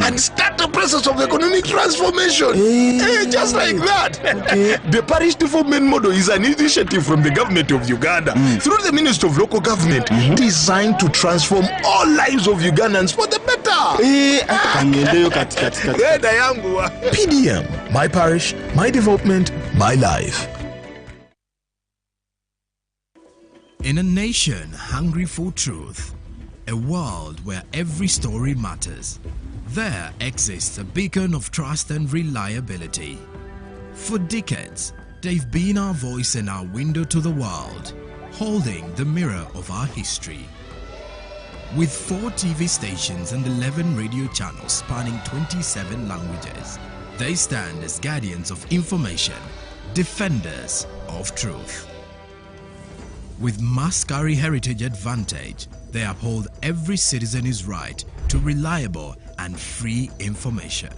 and start the process of economic transformation. Just like that. The parish development model is an initiative from the government of Uganda through the Ministry of Local Government designed to transform all lives of Ugandans for the better. PDM, my parish, my development, my life. In a nation hungry for truth, a world where every story matters, there exists a beacon of trust and reliability. For decades, they've been our voice and our window to the world, holding the mirror of our history. With 4 TV stations and 11 radio channels spanning 27 languages, they stand as guardians of information, defenders of truth. With Mascari Heritage Advantage, they uphold every citizen's right to reliable and free information.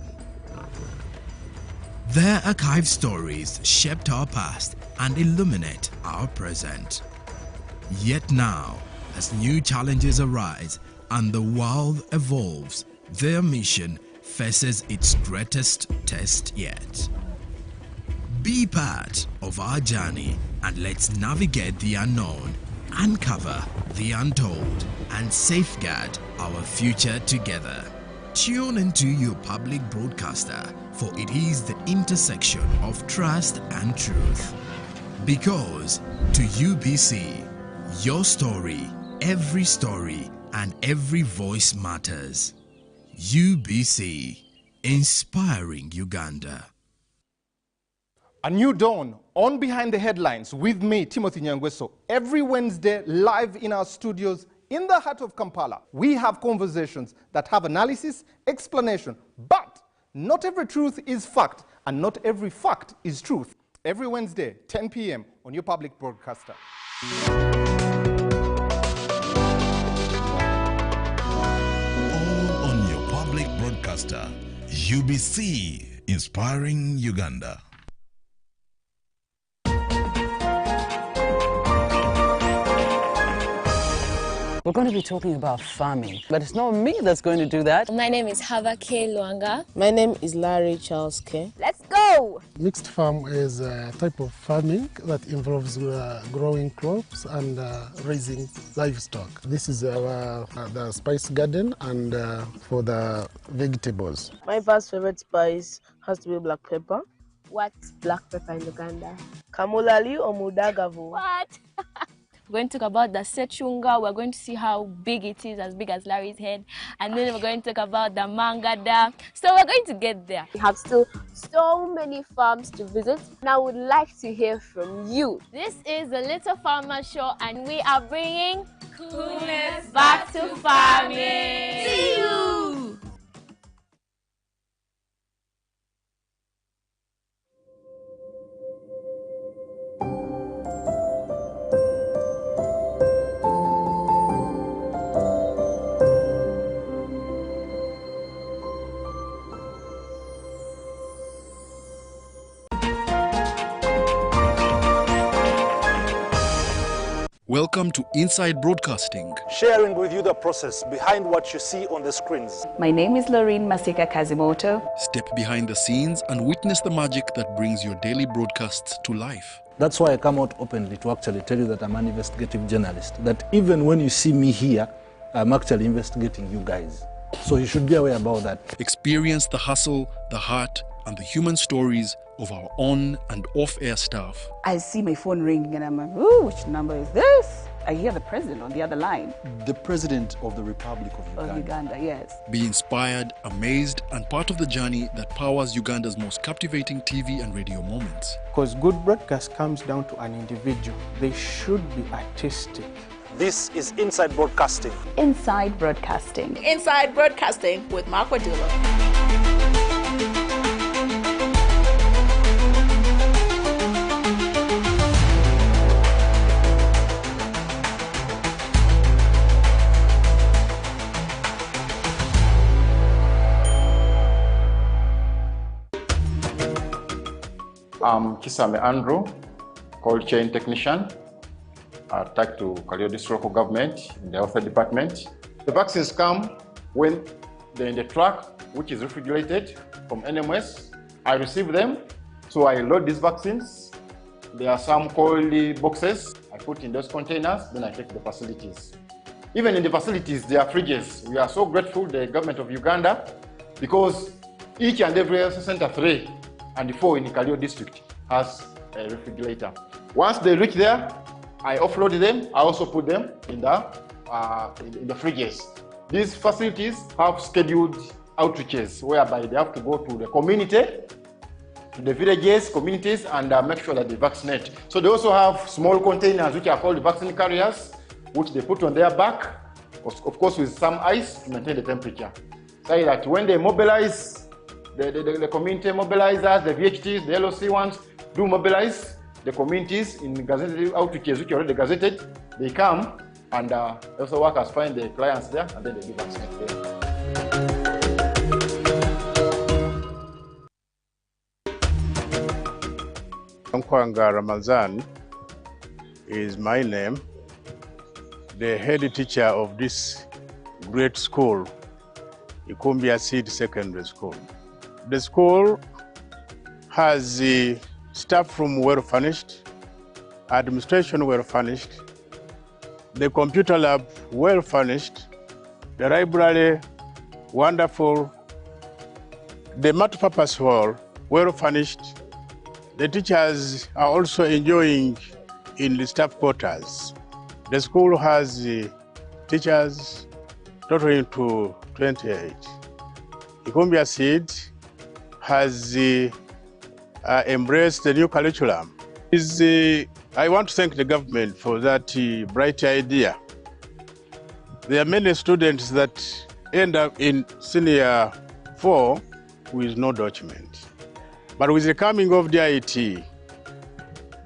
Their archive stories shaped our past and illuminate our present. Yet now, as new challenges arise and the world evolves, their mission faces its greatest test yet. Be part of our journey and let's navigate the unknown, uncover the untold, and safeguard our future together. Tune into your public broadcaster, for it is the intersection of trust and truth. Because to UBC, your story, every story, and every voice matters. UBC, inspiring Uganda. A new dawn on Behind the Headlines with me, Timothy Nyangweso. Every Wednesday, live in our studios in the heart of Kampala. We have conversations that have analysis, explanation, but not every truth is fact and not every fact is truth. Every Wednesday, 10 p.m. on your public broadcaster. All on your public broadcaster. UBC, inspiring Uganda. We're going to be talking about farming, but it's not me that's going to do that. My name is Hava K. Luanga. My name is Larry Charles K. Let's go! Mixed farm is a type of farming that involves growing crops and raising livestock. This is the spice garden and for the vegetables. My first favorite spice has to be black pepper. What's black pepper in Uganda? Kamulali or mudagavu. What? We're going to talk about the sechunga. We're going to see how big it is, as big as Larry's head. And then we're going to talk about the mangada. So we're going to get there. We have still so many farms to visit. And I would like to hear from you. This is the Little Farmer Show, and we are bringing coolness back to farming. See you! Welcome to Inside Broadcasting, sharing with you the process behind what you see on the screens. My name is Lorraine Masika Kazimoto. Step behind the scenes and witness the magic that brings your daily broadcasts to life. That's why I come out openly to actually tell you that I'm an investigative journalist. That even when you see me here, I'm actually investigating you guys. So you should be aware about that. Experience the hustle, the heart, and the human stories of our on and off-air staff. I see my phone ringing and I'm like, ooh, which number is this? I hear the president on the other line. The President of the Republic of Uganda. Of Uganda, yes. Be inspired, amazed, and part of the journey that powers Uganda's most captivating TV and radio moments. Because good broadcast comes down to an individual. They should be artistic. This is Inside Broadcasting. Inside Broadcasting. Inside Broadcasting with Mark Wadula. I'm Kisame Andrew, cold chain technician attached to Kalio District Local Government in the health department. The vaccines come when they're in the truck, which is refrigerated from NMS. I receive them, so I load these vaccines. There are some cold boxes I put in those containers, then I take to the facilities. Even in the facilities, there are fridges. We are so grateful, the government of Uganda, because each and every health center 3 and 4 in Kalio district has a refrigerator. Once they reach there, I offload them. I also put them in the fridges. These facilities have scheduled outreaches whereby they have to go to the community, to the villages, communities, and make sure that they vaccinate. So they also have small containers which are called vaccine carriers, which they put on their back, of course with some ice to maintain the temperature. So that when they mobilize, the community mobilizers, the VHTs, the LOC ones, do mobilize the communities in gazetted outreaches which are already gazetted. They come and also workers find the clients there and then they do vaccinate them. Nkwanga Ramazan is my name, the head teacher of this great school, Ikumbia Seed Secondary School. The school has the staff room well furnished, administration well furnished, the computer lab well furnished, the library wonderful, the multipurpose hall well furnished. The teachers are also enjoying in the staff quarters. The school has teachers totaling to 28. Ikumbia Seed has embraced the new curriculum. I want to thank the government for that bright idea. There are many students that end up in senior 4 with no document. But with the coming of the IT,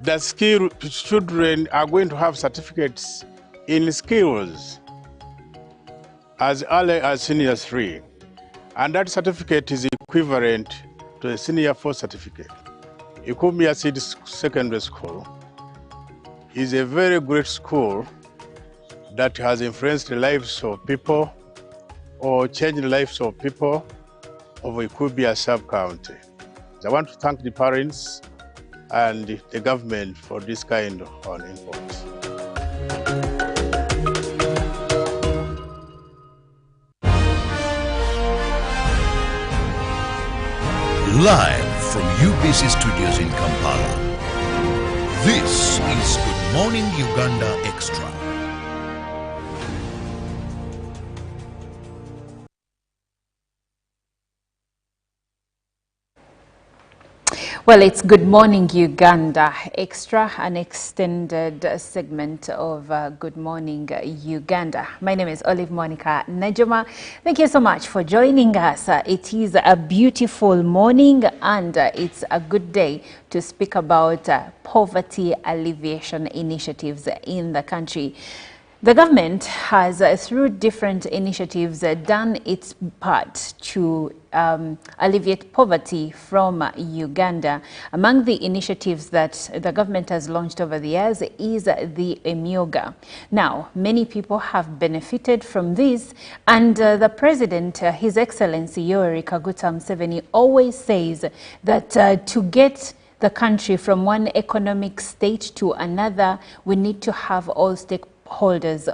the skilled children are going to have certificates in skills as early as senior 3. And that certificate is equivalent to a senior 4 certificate. Ikumbia Seed Secondary School is a very great school that has influenced the lives of people or changed the lives of people of Ikumbia sub-county. I want to thank the parents and the government for this kind of input. Live from UBC Studios in Kampala, this is Good Morning Uganda Extra. Well, it's Good Morning Uganda Extra, an extended segment of Good Morning Uganda. My name is Olive Monica Najoma. Thank you so much for joining us. It is a beautiful morning and it's a good day to speak about poverty alleviation initiatives in the country. The government has, through different initiatives, done its part to alleviate poverty from Uganda. Among the initiatives that the government has launched over the years is the Emyoga. Now, many people have benefited from this, and the President, His Excellency Yoweri Kaguta Museveni, always says that to get the country from one economic state to another, we need to have all stakeholders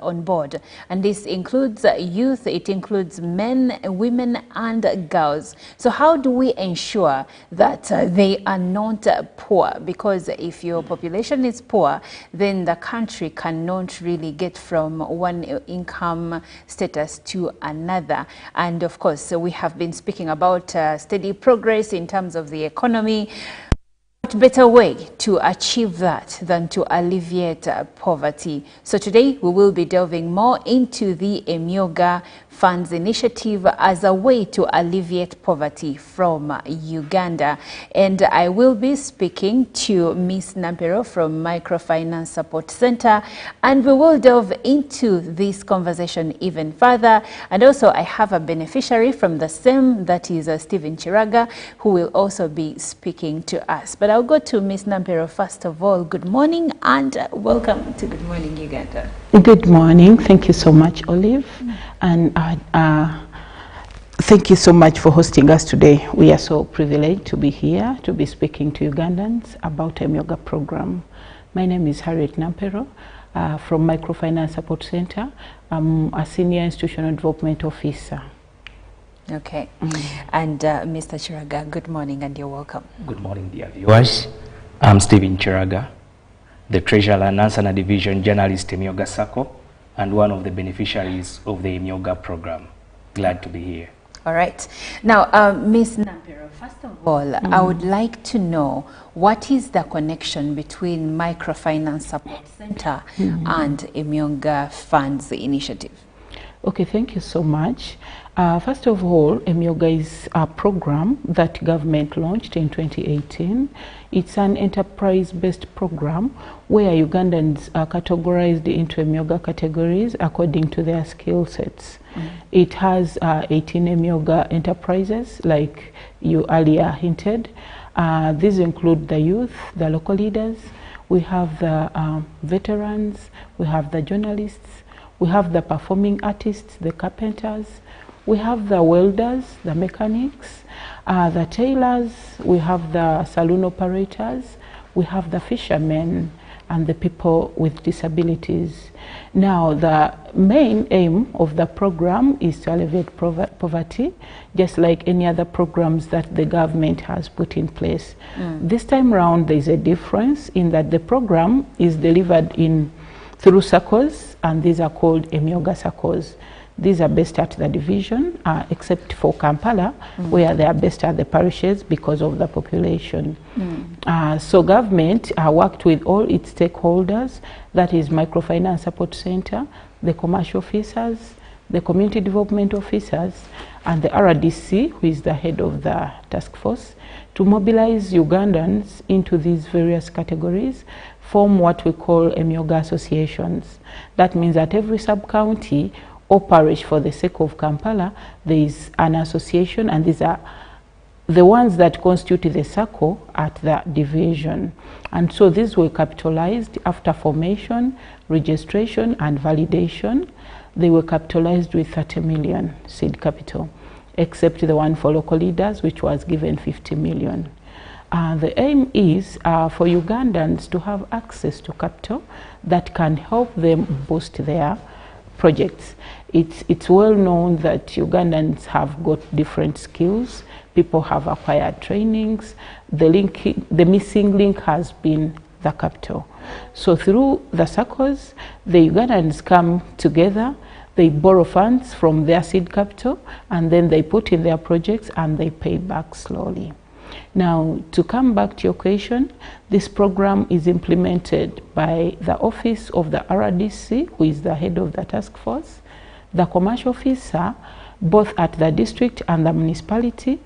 on board, and this includes youth, it includes men, women and girls. So how do we ensure that they are not poor? Because if your population is poor, then the country cannot really get from one income status to another. And of course, we have been speaking about steady progress in terms of the economy. What better way to achieve that than to alleviate poverty? So today we will be delving more into the Emyoga Funds initiative as a way to alleviate poverty from Uganda. And I will be speaking to Ms. Nampero from Microfinance Support Center, and we will delve into this conversation even further. And also I have a beneficiary from the same, that is Stephen Chiraga, who will also be speaking to us. But I'll go to Ms. Nampero first of all. Good morning and welcome to Good Morning Uganda. Good morning. Thank you so much, Olive. And Thank you so much for hosting us today. We are so privileged to be here, to be speaking to Ugandans about Emyoga program. My name is Harriet Nampero from Microfinance Support Center. I'm a Senior Institutional Development Officer. Okay. And Mr. Chiraga, good morning and you're welcome. Good morning, dear viewers. I'm Stephen Chiraga, the Treasurer and Nansana Division Journalist Emyoga Sacco, and one of the beneficiaries of the Emyoga program. Glad to be here. All right. Now, Ms. Nampero, first of all, I would like to know what is the connection between Microfinance Support Center and Emyoga Funds Initiative? Okay, thank you so much. First of all, Emyoga is a program that government launched in 2018. It's an enterprise-based program where Ugandans are categorized into Emyoga categories according to their skill sets. It has 18 Emyoga enterprises, like you earlier hinted. These include the youth, the local leaders, we have the veterans, we have the journalists, we have the performing artists, the carpenters, we have the welders, the mechanics, the tailors, we have the saloon operators, we have the fishermen, and the people with disabilities. Now, the main aim of the program is to alleviate poverty, just like any other programs that the government has put in place. This time around, there is a difference in that the program is delivered through SACCOs, and these are called Emyoga SACCOs. These are based at the division, except for Kampala, where they are based at the parishes because of the population. So government worked with all its stakeholders, that is Microfinance Support Center, the commercial officers, the community development officers, and the RDC, who is the head of the task force, to mobilize Ugandans into these various categories, form what we call Emyoga associations. That means that every sub-county or parish, for the sake of Kampala, there is an association, and these are the ones that constitute the SACCO at the division. And so these were capitalized after formation, registration, and validation. They were capitalized with 30 million seed capital, except the one for local leaders, which was given 50 million. The aim is for Ugandans to have access to capital that can help them boost their projects. It's well known that Ugandans have got different skills. People have acquired trainings. The missing link has been the capital. So through the SACCOs, the Ugandans come together, they borrow funds from their seed capital, and then they put in their projects and they pay back slowly. Now, to come back to your question, this program is implemented by the office of the RDC, who is the head of the task force, the commercial officer, both at the district and the municipality,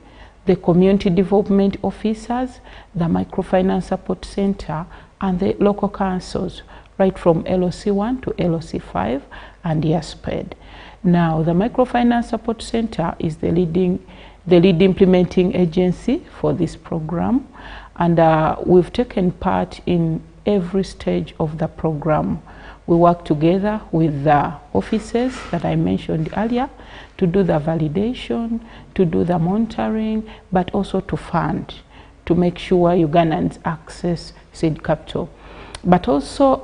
the community development officers, the Microfinance Support Center, and the local councils, right from LOC1 to LOC5 and YASPED. Now, the Microfinance Support Center is the lead implementing agency for this program, and we've taken part in every stage of the program. We work together with the offices that I mentioned earlier to do the validation, to do the monitoring, but also to fund, to make sure Ugandans access seed capital. But also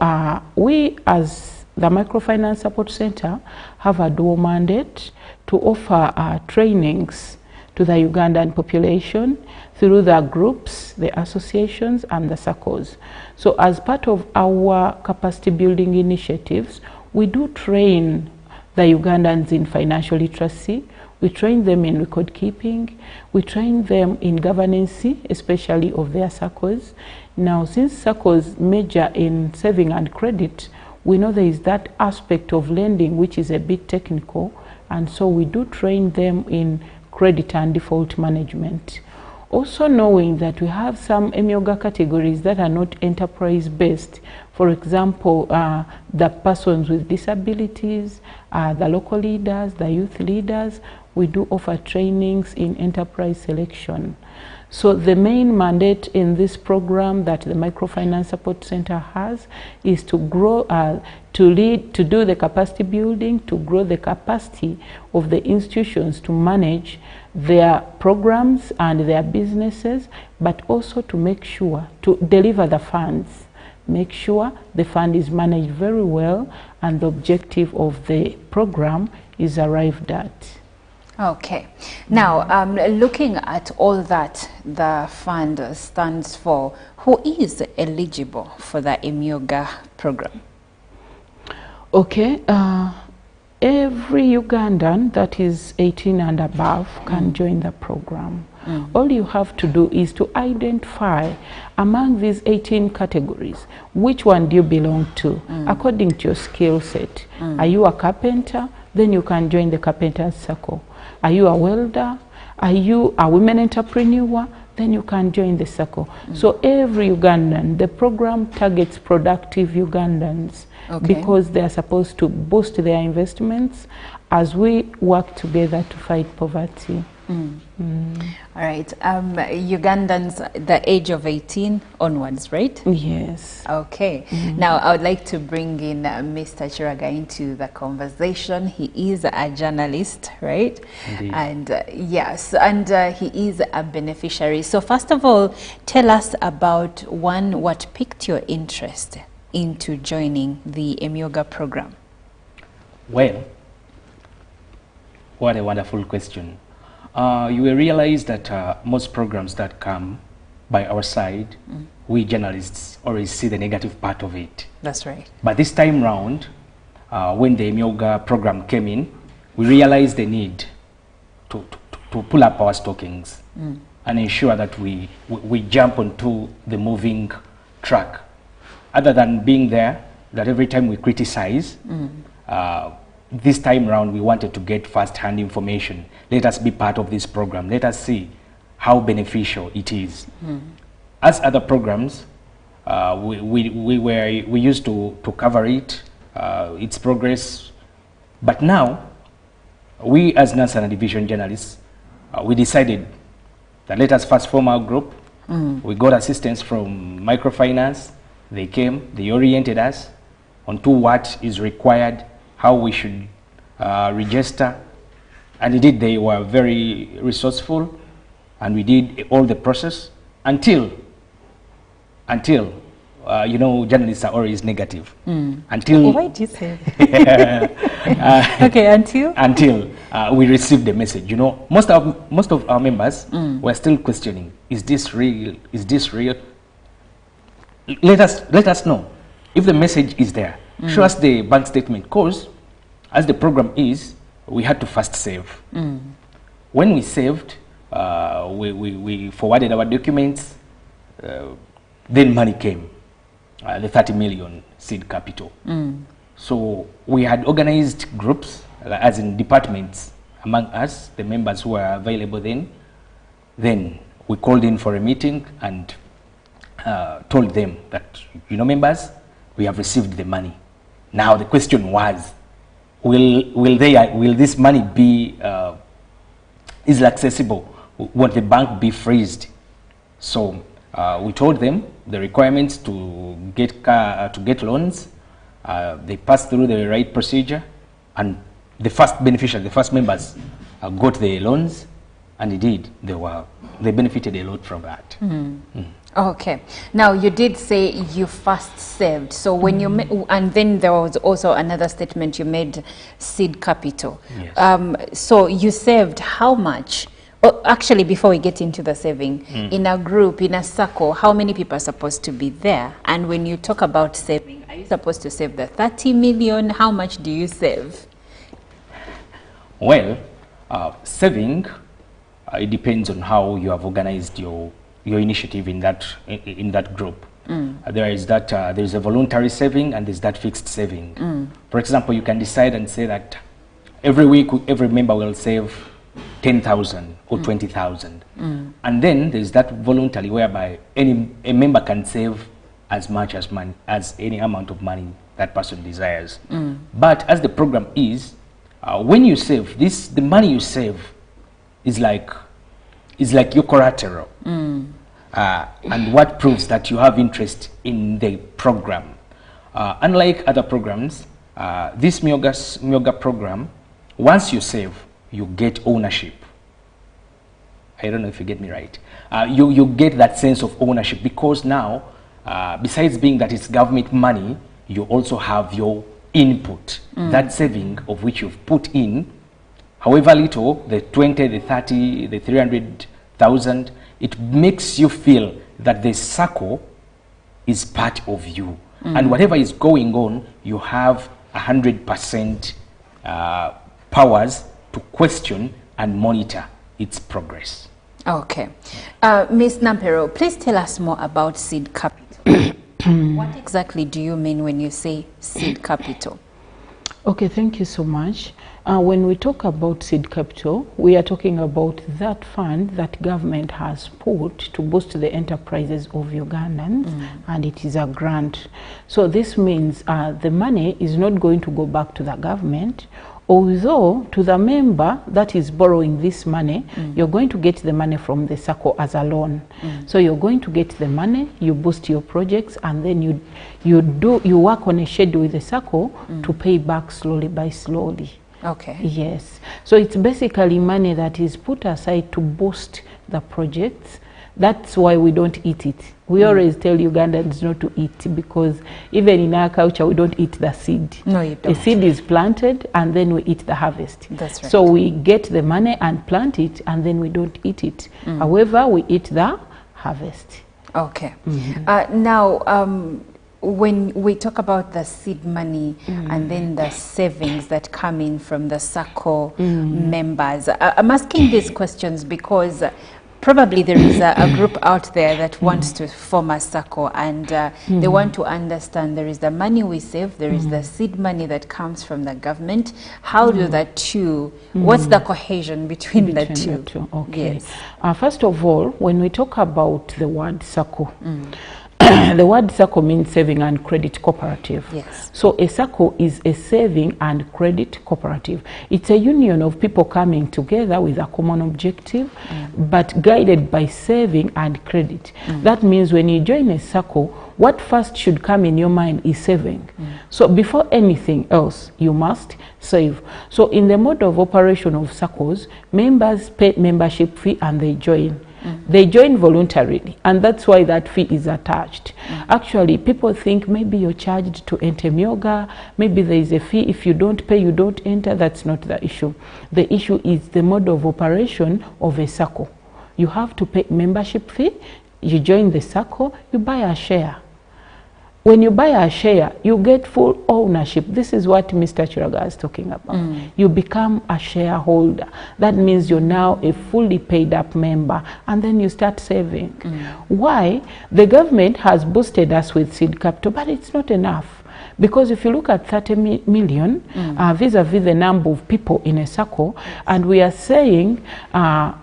we as the Microfinance Support Center have a dual mandate to offer trainings to the Ugandan population through the groups, the associations, and the SACCOs. So as part of our capacity building initiatives, we do train the Ugandans in financial literacy, we train them in record keeping, we train them in governance, especially of their SACCOs. Now, since SACCOs major in saving and credit, we know there is that aspect of lending which is a bit technical, and so we do train them in credit and default management. Also knowing that we have some Emyoga categories that are not enterprise-based. For example, the persons with disabilities, the local leaders, the youth leaders, we do offer trainings in enterprise selection. So the main mandate in this program that the Microfinance Support Center has is to grow, to do the capacity building, to grow the capacity of the institutions to manage their programs and their businesses, but also to make sure to deliver the funds, make sure the fund is managed very well and the objective of the program is arrived at. Okay. Now, looking at all that the fund stands for, who is eligible for the Emyoga program? Okay. Every Ugandan that is 18 and above can join the program. All you have to do is to identify among these 18 categories, which one do you belong to, according to your skill set. Are you a carpenter? Then you can join the carpenter's circle. Are you a welder? Are you a women entrepreneur? Then you can join the circle. So every Ugandan, the program targets productive Ugandans because they are supposed to boost their investments as we work together to fight poverty. All right. Ugandans, the age of 18 onwards, right? Yes. Okay. Now, I would like to bring in Mr. Chiraga into the conversation. He is a journalist, right? Indeed. And yes, and he is a beneficiary. So first of all, tell us about what piqued your interest into joining the Emyoga program? Well, what a wonderful question. You will realize that most programs that come by our side, we journalists always see the negative part of it. That's right. But this time round, when the Emyoga program came in, we realized the need to pull up our stockings and ensure that we jump onto the moving track. Other than being there, that every time we criticize, this time round we wanted to get first-hand information. Let us be part of this program. Let us see how beneficial it is. As other programs, we used to cover it, its progress, but now we as Nansana Division journalists, we decided that let us first form our group. We got assistance from microfinance. They came, they oriented us onto what is required, how we should register, and indeed they were very resourceful, and we did all the process until you know, journalists are always negative. Until why do you say that? Okay, until we received the message. You know, most of our members were still questioning: is this real? Is this real? Let us know if the message is there. Show us the bank statement, because as the program is, we had to first save. When we saved, we forwarded our documents, then money came, the 30 million seed capital. So we had organized groups, as in departments, among us, the members who were available then. Then we called in for a meeting and told them that, you know, members, we have received the money. Now the question was, will this money be is accessible? Won't the bank be freezed? So we told them the requirements to get loans. They passed through the right procedure, and the first beneficiary, the first members, got the loans, and indeed they benefited a lot from that. Okay. Now, you did say you first saved. So when you and then there was also another statement you made, seed capital. Yes. So you saved how much? Oh, actually, before we get into the saving, in a group, in a circle, how many people are supposed to be there? And when you talk about saving, are you supposed to save the 30 million? How much do you save? Well, saving, it depends on how you have organized your initiative in that group. There is a voluntary saving and there's that fixed saving. For example, you can decide and say that every week every member will save 10,000 or 20,000, and then there's that voluntary whereby a member can save as much as any amount of money that person desires. But as the program is, when you save the money you save is like your collateral. And what proves that you have interest in the program. Unlike other programs, this Myoga program, once you save, you get ownership. I don't know if you get me right. You get that sense of ownership because now, besides being that it's government money, you also have your input. That saving of which you've put in, however little, the 20, the 30, the 300,000, it makes you feel that the circle is part of you. And whatever is going on, you have 100% powers to question and monitor its progress. Okay. Ms. Nampero, please tell us more about seed capital. What exactly do you mean when you say seed capital? Okay, thank you so much. When we talk about seed capital, we are talking about that fund that government has put to boost the enterprises of Ugandans, and it is a grant. So this means the money is not going to go back to the government, although to the member that is borrowing this money, you're going to get the money from the SACCO as a loan. So you're going to get the money, you boost your projects, and then you work on a schedule with the SACCO to pay back slowly by slowly. Okay. Yes. So it's basically money that is put aside to boost the projects. That's why we don't eat it. We always tell Ugandans not to eat, because even in our culture, we don't eat the seed. No, you don't. The seed is planted and then we eat the harvest. That's right. So we get the money and plant it and then we don't eat it. However, we eat the harvest. Okay. Now, when we talk about the seed money and then the savings that come in from the SACCO members, I'm asking these questions because probably there is a group out there that wants to form a SACCO, and they want to understand there is the money we save, there is the seed money that comes from the government. How do the two, what's the cohesion between the two? Okay. Yes. First of all, when we talk about the word SACCO, the word SACCO means saving and credit cooperative. Yes. So a SACCO is a saving and credit cooperative. It's a union of people coming together with a common objective, but guided by saving and credit. That means when you join a SACCO, what first should come in your mind is saving. So before anything else, you must save. So in the mode of operation of SACCOs, members pay membership fee and they join. They join voluntarily, and that's why that fee is attached. Actually, people think maybe you're charged to enter Myoga, maybe there is a fee. If you don't pay, you don't enter. That's not the issue. The issue is the mode of operation of a SACCO. You have to pay membership fee, you join the SACCO, you buy a share. When you buy a share, you get full ownership. This is what Mr. Chiraga is talking about. You become a shareholder. That means you're now a fully paid up member, and then you start saving. Why? The government has boosted us with seed capital, but it's not enough. Because if you look at 30 million vis-a-vis the number of people in a SACCO, and we are saying a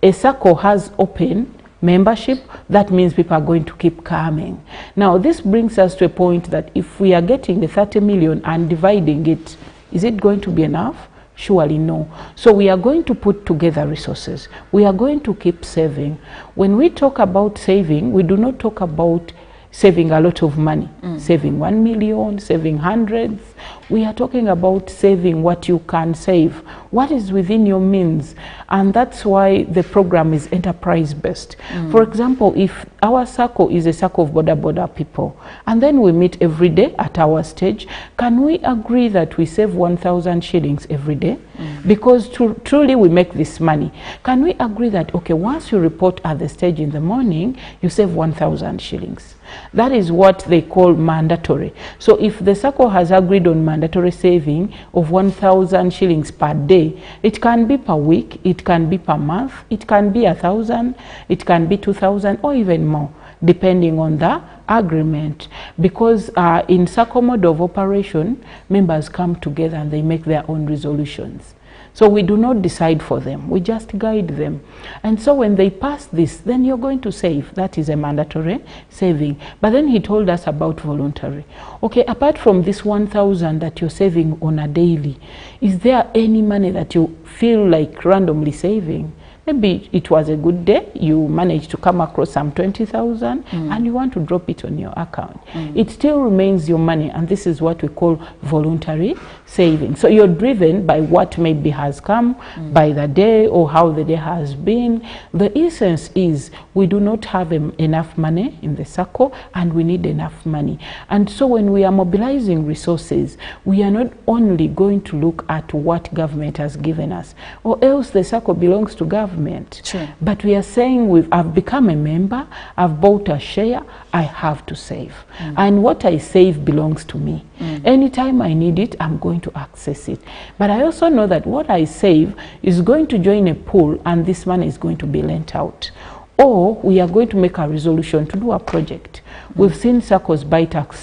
SACCO has open membership, that means people are going to keep coming. Now, this brings us to a point that if we are getting the 30 million and dividing it, is it going to be enough? Surely no. So we are going to put together resources. We are going to keep saving. When we talk about saving, we do not talk about saving a lot of money, saving 1 million, saving hundreds. We are talking about saving what you can save, what is within your means. And that's why the program is enterprise-based. For example, if our SACCO is a SACCO of border people, and then we meet every day at our stage, can we agree that we save 1,000 shillings every day? Because truly we make this money. Can we agree that, okay, once you report at the stage in the morning, you save 1,000 shillings? That is what they call mandatory. So if the SACCO has agreed on mandatory saving of 1,000 shillings per day, it can be per week, it can be per month, it can be 1,000, it can be 2,000 or even more, depending on the agreement. Because in SACCO mode of operation, members come together and they make their own resolutions. So we do not decide for them, we just guide them. And so when they pass this, then you're going to save. That is a mandatory saving. But then he told us about voluntary. Okay, apart from this 1,000 that you're saving on a daily, is there any money that you feel like randomly saving? Maybe it was a good day, you managed to come across some 20,000 and you want to drop it on your account. It still remains your money, and this is what we call voluntary saving. So you're driven by what maybe has come by the day or how the day has been. The essence is we do not have enough money in the circle and we need enough money. And so when we are mobilizing resources, we are not only going to look at what government has given us, or else the circle belongs to government. Sure. But we are saying I've become a member, I've bought a share, I have to save. And what I save belongs to me. Anytime I need it, I'm going to access it. But I also know that what I save is going to join a pool and this money is going to be lent out. Or we are going to make a resolution to do a project. We've seen circles buy tax